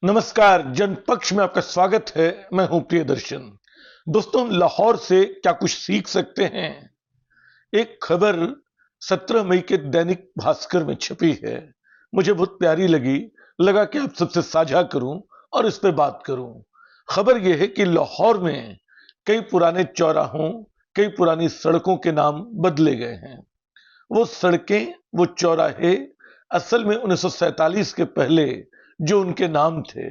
नमस्कार। जनपक्ष में आपका स्वागत है। मैं हूं प्रियदर्शन। दोस्तों, लाहौर से क्या कुछ सीख सकते हैं? एक खबर 17 मई के दैनिक भास्कर में छपी है। मुझे बहुत प्यारी लगी, लगा कि आप सबसे साझा करूं और इस पे बात करूं। खबर यह है कि लाहौर में कई पुराने चौराहों, कई पुरानी सड़कों के नाम बदले गए हैं। वो सड़कें, वो चौराहे असल में 1947 के पहले जो उनके नाम थे,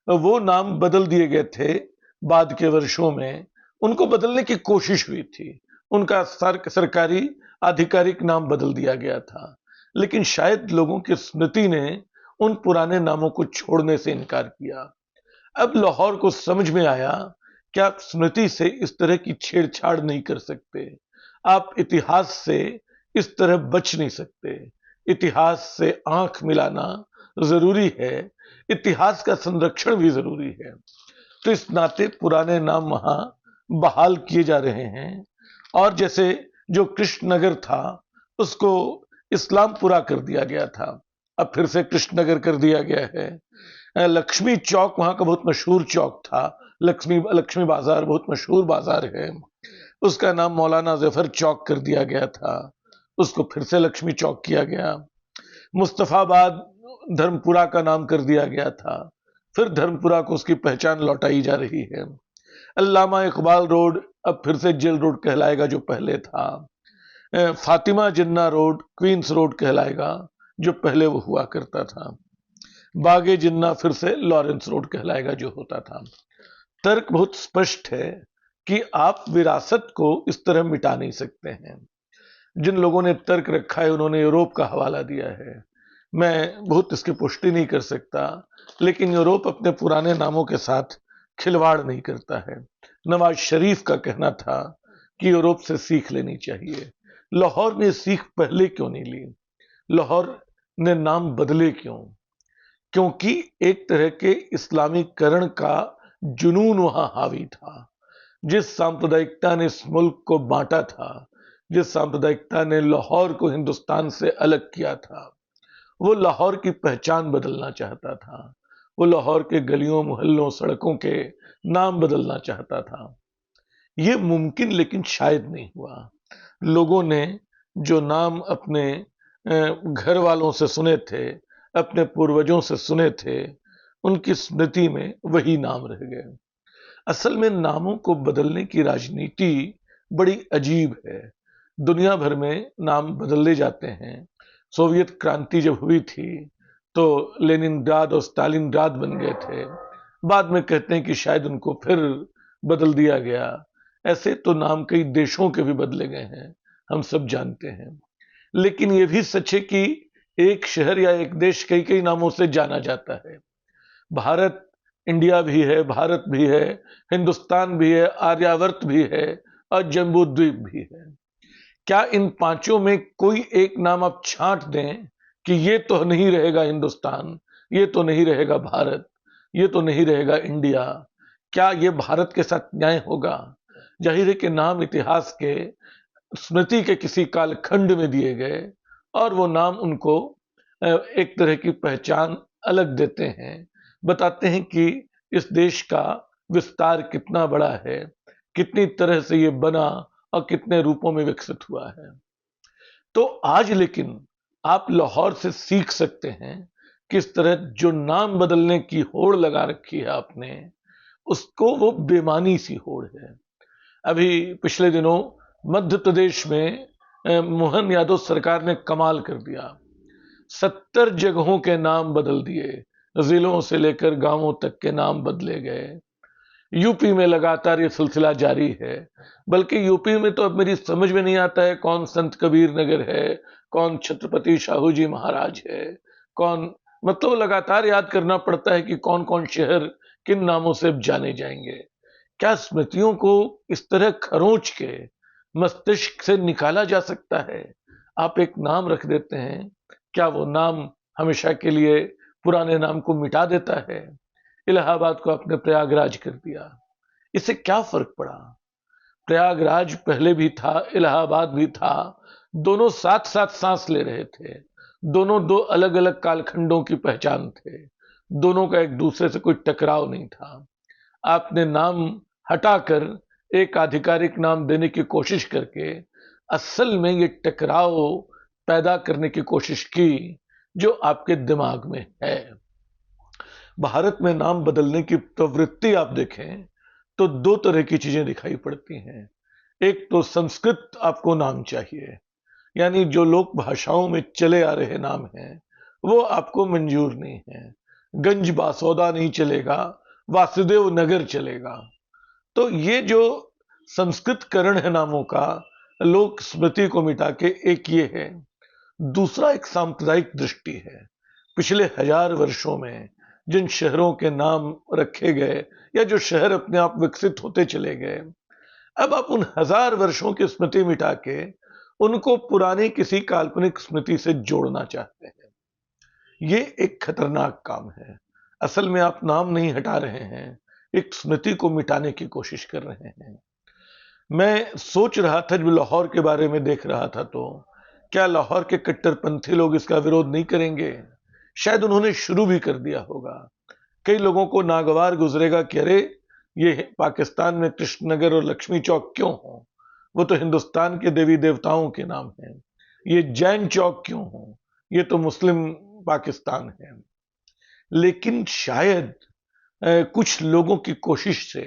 वो नाम बदल दिए गए थे। बाद के वर्षों में उनको बदलने की कोशिश हुई थी। उनका सरकारी आधिकारिक नाम बदल दिया गया था, लेकिन शायद लोगों की स्मृति ने उन पुराने नामों को छोड़ने से इनकार किया। अब लाहौर को समझ में आया कि आप स्मृति से इस तरह की छेड़छाड़ नहीं कर सकते। आप इतिहास से इस तरह बच नहीं सकते। इतिहास से आंख मिलाना जरूरी है। इतिहास का संरक्षण भी जरूरी है। तो इस नाते पुराने नाम वहां बहाल किए जा रहे हैं। और जैसे जो कृष्णनगर था, उसको इस्लामपुरा कर दिया गया था, अब फिर से कृष्णनगर कर दिया गया है। लक्ष्मी चौक वहां का बहुत मशहूर चौक था। लक्ष्मी लक्ष्मी बाजार बहुत मशहूर बाजार है। उसका नाम मौलाना जफर चौक कर दिया गया था, उसको फिर से लक्ष्मी चौक किया गया। मुस्तफाबाद धर्मपुरा का नाम कर दिया गया था, फिर धर्मपुरा को उसकी पहचान लौटाई जा रही है। अल्लामा इकबाल रोड अब फिर से जेल रोड कहलाएगा जो पहले था। फातिमा जिन्ना रोड क्वींस रोड कहलाएगा जो पहले वो हुआ करता था। बागे जिन्ना फिर से लॉरेंस रोड कहलाएगा जो होता था। तर्क बहुत स्पष्ट है कि आप विरासत को इस तरह मिटा नहीं सकते हैं। जिन लोगों ने तर्क रखा है उन्होंने यूरोप का हवाला दिया है। मैं बहुत इसकी पुष्टि नहीं कर सकता, लेकिन यूरोप अपने पुराने नामों के साथ खिलवाड़ नहीं करता है। नवाज शरीफ का कहना था कि यूरोप से सीख लेनी चाहिए। लाहौर ने सीख पहले क्यों नहीं ली? लाहौर ने नाम बदले क्यों? क्योंकि एक तरह के इस्लामीकरण का जुनून वहां हावी था। जिस सांप्रदायिकता ने इस मुल्क को बांटा था, जिस सांप्रदायिकता ने लाहौर को हिंदुस्तान से अलग किया था, वो लाहौर की पहचान बदलना चाहता था। वो लाहौर के गलियों, मोहल्लों, सड़कों के नाम बदलना चाहता था। ये मुमकिन लेकिन शायद नहीं हुआ। लोगों ने जो नाम अपने घर वालों से सुने थे, अपने पूर्वजों से सुने थे, उनकी स्मृति में वही नाम रह गए। असल में नामों को बदलने की राजनीति बड़ी अजीब है। दुनिया भर में नाम बदले जाते हैं। सोवियत क्रांति जब हुई थी तो लेनिनग्राद और स्टालिनग्राद बन गए थे। बाद में कहते हैं कि शायद उनको फिर बदल दिया गया। ऐसे तो नाम कई देशों के भी बदले गए हैं, हम सब जानते हैं। लेकिन यह भी सच है कि एक शहर या एक देश कई कई नामों से जाना जाता है। भारत, इंडिया भी है, भारत भी है, हिंदुस्तान भी है, आर्यावर्त भी है और जम्बू द्वीप भी है। क्या इन पांचों में कोई एक नाम आप छांट दें कि ये तो नहीं रहेगा हिंदुस्तान, ये तो नहीं रहेगा भारत, ये तो नहीं रहेगा इंडिया? क्या ये भारत के साथ न्याय होगा? जाहिर है कि नाम इतिहास के, स्मृति के किसी कालखंड में दिए गए और वो नाम उनको एक तरह की पहचान अलग देते हैं, बताते हैं कि इस देश का विस्तार कितना बड़ा है, कितनी तरह से ये बना और कितने रूपों में विकसित हुआ है। तो आज लेकिन आप लाहौर से सीख सकते हैं किस तरह जो नाम बदलने की होड़ लगा रखी है आपने, उसको वो बेमानी सी होड़ है। अभी पिछले दिनों मध्य प्रदेश में मोहन यादव सरकार ने कमाल कर दिया। 70 जगहों के नाम बदल दिए, जिलों से लेकर गांवों तक के नाम बदले गए। यूपी में लगातार ये सिलसिला जारी है। बल्कि यूपी में तो अब मेरी समझ में नहीं आता है कौन संत कबीर नगर है, कौन छत्रपति शाहू जी महाराज है, कौन, मतलब लगातार याद करना पड़ता है कि कौन कौन शहर किन नामों से जाने जाएंगे। क्या स्मृतियों को इस तरह खरोंच के मस्तिष्क से निकाला जा सकता है? आप एक नाम रख देते हैं, क्या वो नाम हमेशा के लिए पुराने नाम को मिटा देता है? इलाहाबाद को आपने प्रयागराज कर दिया, इससे क्या फर्क पड़ा? प्रयागराज पहले भी था, इलाहाबाद भी था, दोनों साथ साथ सांस ले रहे थे। दोनों दो अलग अलग कालखंडों की पहचान थे। दोनों का एक दूसरे से कोई टकराव नहीं था। आपने नाम हटाकर एक आधिकारिक नाम देने की कोशिश करके असल में ये टकराव पैदा करने की कोशिश की जो आपके दिमाग में है। भारत में नाम बदलने की प्रवृत्ति आप देखें तो दो तरह की चीजें दिखाई पड़ती हैं। एक तो संस्कृत आपको नाम चाहिए, यानी जो लोक भाषाओं में चले आ रहे नाम हैं वो आपको मंजूर नहीं है। गंज बासौदा नहीं चलेगा, वासुदेव नगर चलेगा। तो ये जो संस्कृतकरण है नामों का, लोक स्मृति को मिटा के, एक ये है। दूसरा एक सांप्रदायिक दृष्टि है। पिछले 1000 वर्षों में जिन शहरों के नाम रखे गए या जो शहर अपने आप विकसित होते चले गए, अब आप उन 1000 वर्षों की स्मृति मिटा के उनको पुरानी किसी काल्पनिक स्मृति से जोड़ना चाहते हैं। ये एक खतरनाक काम है। असल में आप नाम नहीं हटा रहे हैं, एक स्मृति को मिटाने की कोशिश कर रहे हैं। मैं सोच रहा था, जब लाहौर के बारे में देख रहा था, तो क्या लाहौर के कट्टरपंथी लोग इसका विरोध नहीं करेंगे? शायद उन्होंने शुरू भी कर दिया होगा। कई लोगों को नागवार गुजरेगा कि अरे ये पाकिस्तान में कृष्णनगर और लक्ष्मी चौक क्यों हो, वो तो हिंदुस्तान के देवी देवताओं के नाम हैं। ये जैन चौक क्यों हो, ये तो मुस्लिम पाकिस्तान है। लेकिन शायद कुछ लोगों की कोशिश से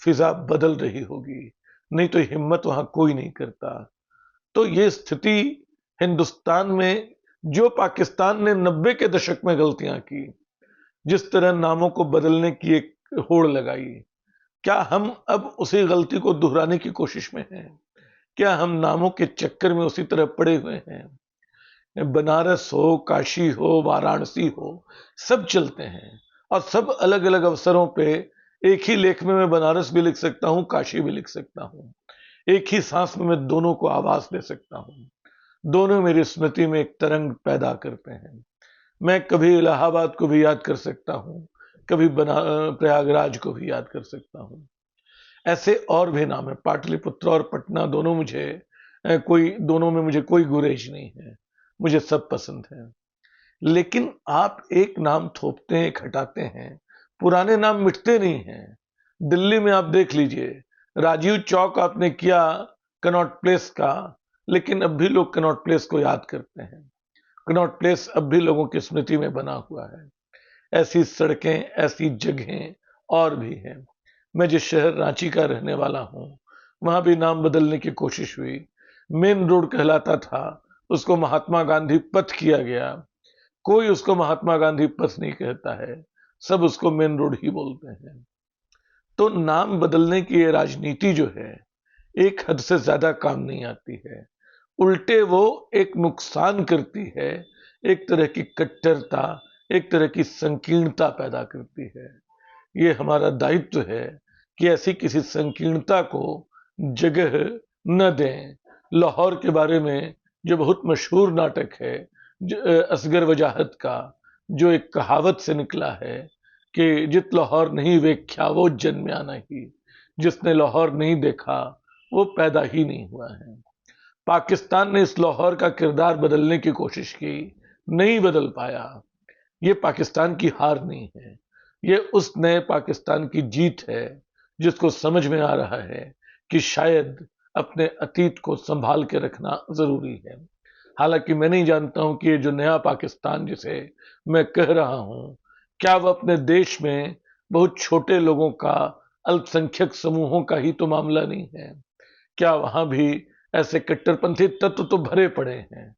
फिजा बदल रही होगी, नहीं तो हिम्मत वहां कोई नहीं करता। तो ये स्थिति हिंदुस्तान में, जो पाकिस्तान ने 90 के दशक में गलतियां की, जिस तरह नामों को बदलने की एक होड़ लगाई, क्या हम अब उसी गलती को दोहराने की कोशिश में हैं? क्या हम नामों के चक्कर में उसी तरह पड़े हुए हैं? बनारस हो, काशी हो, वाराणसी हो, सब चलते हैं और सब अलग अलग अवसरों पे एक ही लेख में मैं बनारस भी लिख सकता हूं, काशी भी लिख सकता हूं। एक ही सांस में मैं दोनों को आवाज दे सकता हूं। दोनों मेरी स्मृति में एक तरंग पैदा करते हैं। मैं कभी इलाहाबाद को भी याद कर सकता हूं, कभी प्रयागराज को भी याद कर सकता हूं। ऐसे और भी नाम है। पाटलिपुत्र और पटना दोनों दोनों में मुझे कोई गुरेज नहीं है, मुझे सब पसंद है। लेकिन आप एक नाम थोपते हैं, एक हटाते हैं, पुराने नाम मिटते नहीं हैं। दिल्ली में आप देख लीजिए, राजीव चौक आपने किया कनॉट प्लेस का, लेकिन अब भी लोग कनॉट प्लेस को याद करते हैं। कनॉट प्लेस अब भी लोगों की स्मृति में बना हुआ है। ऐसी सड़कें, ऐसी जगहें और भी हैं। मैं जिस शहर रांची का रहने वाला हूं, वहां भी नाम बदलने की कोशिश हुई। मेन रोड कहलाता था, उसको महात्मा गांधी पथ किया गया। कोई उसको महात्मा गांधी पथ नहीं कहता है, सब उसको मेन रोड ही बोलते हैं। तो नाम बदलने की ये राजनीति जो है, एक हद से ज्यादा काम नहीं आती है। उल्टे वो एक नुकसान करती है, एक तरह की कट्टरता, एक तरह की संकीर्णता पैदा करती है। ये हमारा दायित्व है कि ऐसी किसी संकीर्णता को जगह न दें। लाहौर के बारे में जो बहुत मशहूर नाटक है, असगर वजाहत का, जो एक कहावत से निकला है कि जित लाहौर नहीं वेख्या वो जन्म्या नहीं, जिसने लाहौर नहीं देखा वो पैदा ही नहीं हुआ है। पाकिस्तान ने इस लाहौर का किरदार बदलने की कोशिश की, नहीं बदल पाया। ये पाकिस्तान की हार नहीं है, ये उस नए पाकिस्तान की जीत है जिसको समझ में आ रहा है कि शायद अपने अतीत को संभाल के रखना जरूरी है। हालांकि मैं नहीं जानता हूं कि ये जो नया पाकिस्तान जिसे मैं कह रहा हूं, क्या वह अपने देश में बहुत छोटे लोगों का, अल्पसंख्यक समूहों का ही तो मामला नहीं है? क्या वहां भी ऐसे कट्टरपंथी तत्व तो भरे पड़े हैं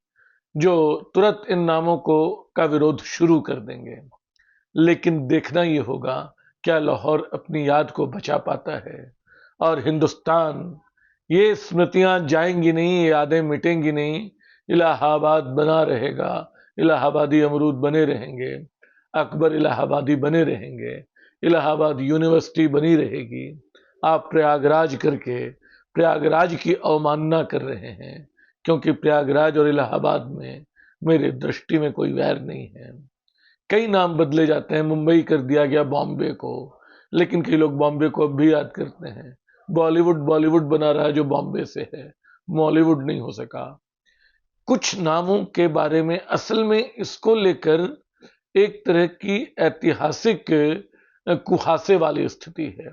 जो तुरंत इन नामों को का विरोध शुरू कर देंगे? लेकिन देखना ये होगा, क्या लाहौर अपनी याद को बचा पाता है? और हिंदुस्तान, ये स्मृतियां जाएंगी नहीं, ये यादें मिटेंगी नहीं। इलाहाबाद बना रहेगा, इलाहाबादी अमरूद बने रहेंगे, अकबर इलाहाबादी बने रहेंगे, इलाहाबाद यूनिवर्सिटी बनी रहेगी। आप प्रयागराज करके प्रयागराज की अवमानना कर रहे हैं, क्योंकि प्रयागराज और इलाहाबाद में मेरी दृष्टि में कोई वैर नहीं है। कई नाम बदले जाते हैं, मुंबई कर दिया गया बॉम्बे को, लेकिन कई लोग बॉम्बे को अब भी याद करते हैं। बॉलीवुड बना रहा है जो बॉम्बे से है, मॉलीवुड नहीं हो सका। कुछ नामों के बारे में असल में इसको लेकर एक तरह की ऐतिहासिक कुहासे वाली स्थिति है।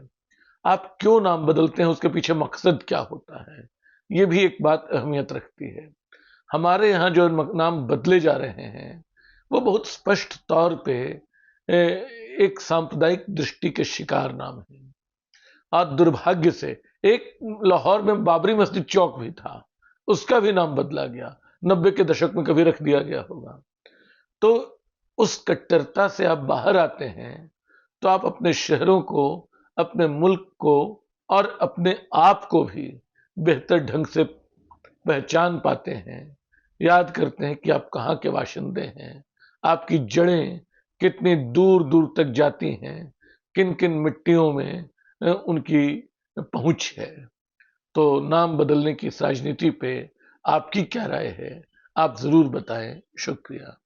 आप क्यों नाम बदलते हैं, उसके पीछे मकसद क्या होता है, ये भी एक बात अहमियत रखती है। हमारे यहाँ जो नाम बदले जा रहे हैं वो बहुत स्पष्ट तौर पे एक सांप्रदायिक दृष्टि के शिकार नाम है। आज दुर्भाग्य से एक लाहौर में बाबरी मस्जिद चौक भी था, उसका भी नाम बदला गया, 90 के दशक में कभी रख दिया गया होगा। तो उस कट्टरता से आप बाहर आते हैं तो आप अपने शहरों को, अपने मुल्क को और अपने आप को भी बेहतर ढंग से पहचान पाते हैं, याद करते हैं कि आप कहाँ के बाशिंदे हैं, आपकी जड़ें कितनी दूर दूर तक जाती हैं, किन किन मिट्टियों में उनकी पहुंच है। तो नाम बदलने की इस राजनीति पे आपकी क्या राय है, आप जरूर बताएं। शुक्रिया।